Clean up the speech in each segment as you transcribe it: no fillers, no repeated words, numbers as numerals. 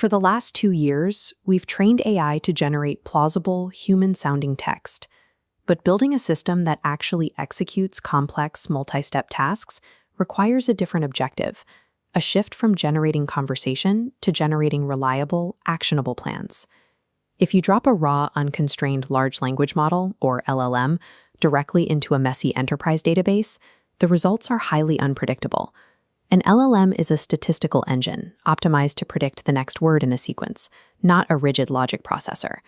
For the last 2 years, we've trained AI to generate plausible, human-sounding text. But building a system that actually executes complex, multi-step tasks requires a different objective, a shift from generating conversation to generating reliable, actionable plans. If you drop a raw, unconstrained large language model, or LLM, directly into a messy enterprise database, the results are highly unpredictable. An LLM is a statistical engine, optimized to predict the next word in a sequence, not a rigid logic processor.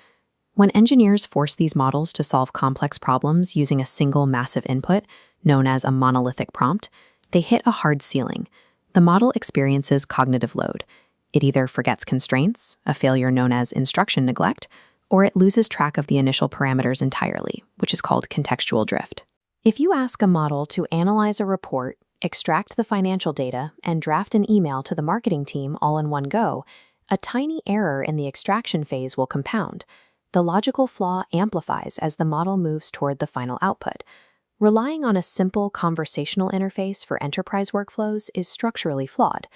When engineers force these models to solve complex problems using a single massive input, known as a monolithic prompt, they hit a hard ceiling. The model experiences cognitive load. It either forgets constraints, a failure known as instruction neglect, or it loses track of the initial parameters entirely, which is called contextual drift. If you ask a model to analyze a report, extract the financial data, and draft an email to the marketing team all in one go, a tiny error in the extraction phase will compound. The logical flaw amplifies as the model moves toward the final output. Relying on a simple conversational interface for enterprise workflows is structurally flawed.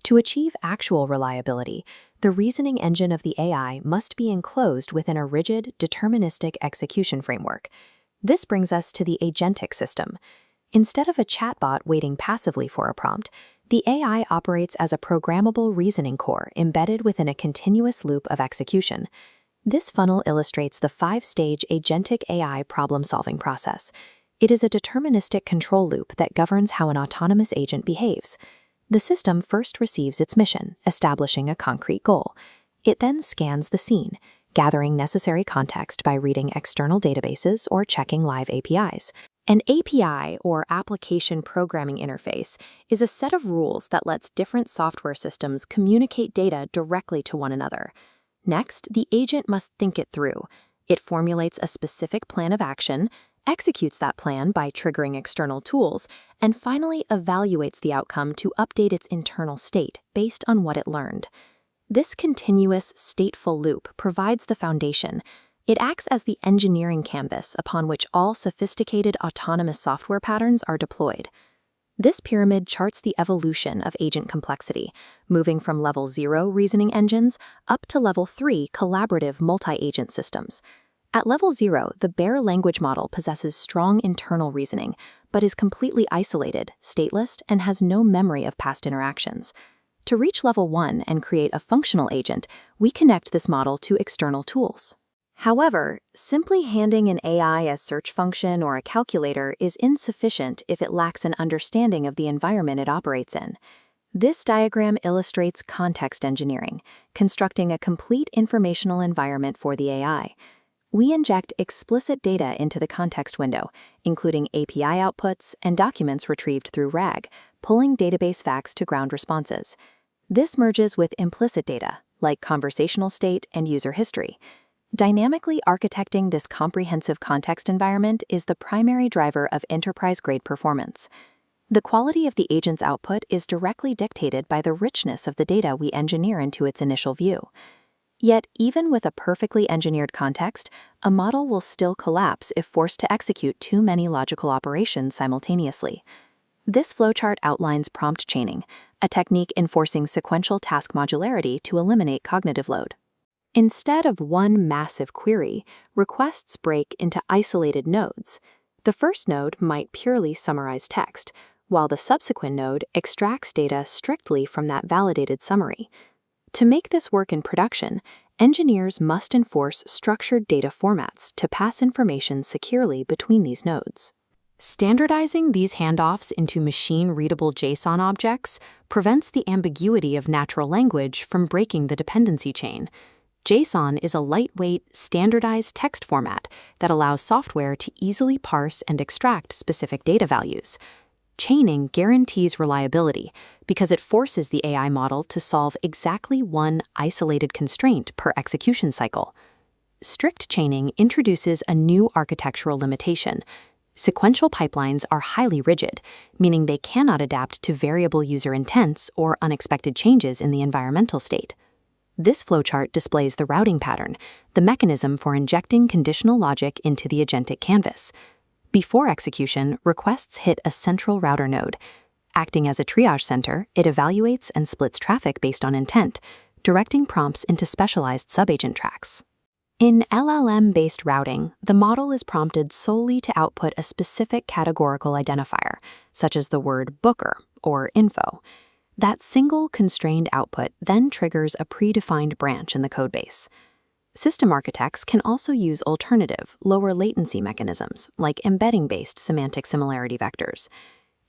To achieve actual reliability, the reasoning engine of the AI must be enclosed within a rigid, deterministic execution framework. This brings us to the agentic system. Instead of a chatbot waiting passively for a prompt, the AI operates as a programmable reasoning core embedded within a continuous loop of execution. This funnel illustrates the 5-stage agentic AI problem-solving process. It is a deterministic control loop that governs how an autonomous agent behaves. The system first receives its mission, establishing a concrete goal. It then scans the scene, gathering necessary context by reading external databases or checking live APIs. An API, or Application Programming Interface, is a set of rules that lets different software systems communicate data directly to one another. Next, the agent must think it through. It formulates a specific plan of action, executes that plan by triggering external tools, and finally evaluates the outcome to update its internal state based on what it learned. This continuous, stateful loop provides the foundation. It acts as the engineering canvas upon which all sophisticated autonomous software patterns are deployed. This pyramid charts the evolution of agent complexity, moving from level 0 reasoning engines up to level 3 collaborative multi-agent systems. At level 0, the bare language model possesses strong internal reasoning, but is completely isolated, stateless, and has no memory of past interactions. To reach level 1 and create a functional agent, we connect this model to external tools. However, simply handing an AI a search function or a calculator is insufficient if it lacks an understanding of the environment it operates in. This diagram illustrates context engineering, constructing a complete informational environment for the AI. We inject explicit data into the context window, including API outputs and documents retrieved through RAG, pulling database facts to ground responses. This merges with implicit data, like conversational state and user history. Dynamically architecting this comprehensive context environment is the primary driver of enterprise-grade performance. The quality of the agent's output is directly dictated by the richness of the data we engineer into its initial view. Yet, even with a perfectly engineered context, a model will still collapse if forced to execute too many logical operations simultaneously. This flowchart outlines prompt chaining, a technique enforcing sequential task modularity to eliminate cognitive load. Instead of one massive query, requests break into isolated nodes. The first node might purely summarize text, while the subsequent node extracts data strictly from that validated summary. To make this work in production, engineers must enforce structured data formats to pass information securely between these nodes. Standardizing these handoffs into machine-readable JSON objects prevents the ambiguity of natural language from breaking the dependency chain. JSON is a lightweight, standardized text format that allows software to easily parse and extract specific data values. Chaining guarantees reliability because it forces the AI model to solve exactly one isolated constraint per execution cycle. Strict chaining introduces a new architectural limitation. Sequential pipelines are highly rigid, meaning they cannot adapt to variable user intents or unexpected changes in the environmental state. This flowchart displays the routing pattern, the mechanism for injecting conditional logic into the agentic canvas. Before execution, requests hit a central router node. Acting as a triage center, it evaluates and splits traffic based on intent, directing prompts into specialized subagent tracks. In LLM-based routing, the model is prompted solely to output a specific categorical identifier, such as the word Booker or info. That single constrained output then triggers a predefined branch in the codebase. System architects can also use alternative, lower latency mechanisms like embedding-based semantic similarity vectors.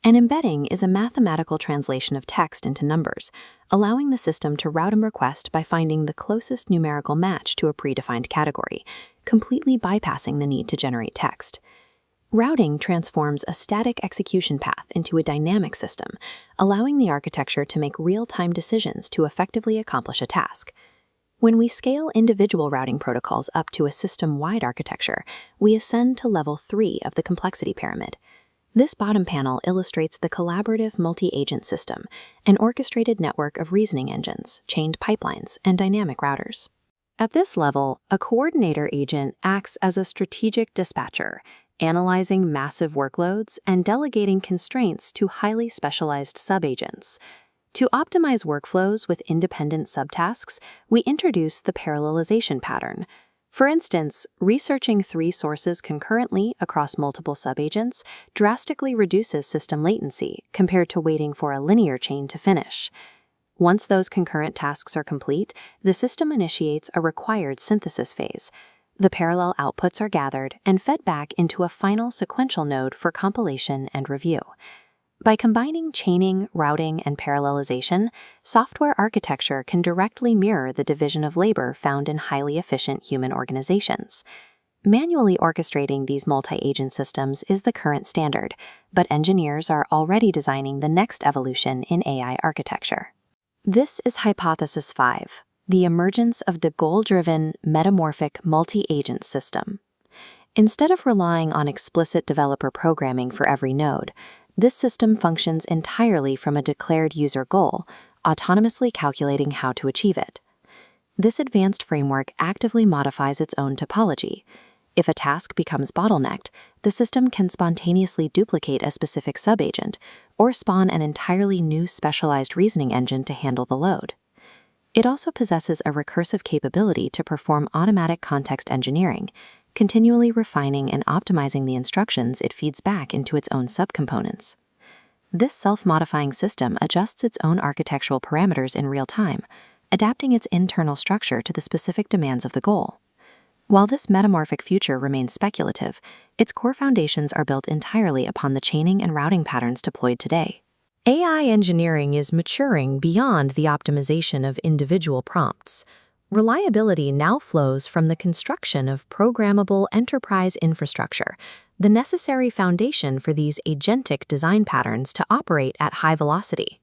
An embedding is a mathematical translation of text into numbers, allowing the system to route a request by finding the closest numerical match to a predefined category, completely bypassing the need to generate text. Routing transforms a static execution path into a dynamic system, allowing the architecture to make real-time decisions to effectively accomplish a task. When we scale individual routing protocols up to a system-wide architecture, we ascend to level 3 of the complexity pyramid. This bottom panel illustrates the collaborative multi-agent system, an orchestrated network of reasoning engines, chained pipelines, and dynamic routers. At this level, a coordinator agent acts as a strategic dispatcher, analyzing massive workloads and delegating constraints to highly specialized subagents. To optimize workflows with independent subtasks, we introduce the parallelization pattern. For instance, researching 3 sources concurrently across multiple subagents drastically reduces system latency compared to waiting for a linear chain to finish. Once those concurrent tasks are complete, the system initiates a required synthesis phase. The parallel outputs are gathered and fed back into a final sequential node for compilation and review. By combining chaining, routing, and parallelization, software architecture can directly mirror the division of labor found in highly efficient human organizations. Manually orchestrating these multi-agent systems is the current standard, but engineers are already designing the next evolution in AI architecture. This is Hypothesis 5, the emergence of the goal-driven, metamorphic multi-agent system. Instead of relying on explicit developer programming for every node, this system functions entirely from a declared user goal, autonomously calculating how to achieve it. This advanced framework actively modifies its own topology. If a task becomes bottlenecked, the system can spontaneously duplicate a specific subagent or spawn an entirely new specialized reasoning engine to handle the load. It also possesses a recursive capability to perform automatic context engineering, continually refining and optimizing the instructions it feeds back into its own subcomponents. This self-modifying system adjusts its own architectural parameters in real time, adapting its internal structure to the specific demands of the goal. While this metamorphic future remains speculative, its core foundations are built entirely upon the chaining and routing patterns deployed today. AI engineering is maturing beyond the optimization of individual prompts. Reliability now flows from the construction of programmable enterprise infrastructure, the necessary foundation for these agentic design patterns to operate at high velocity.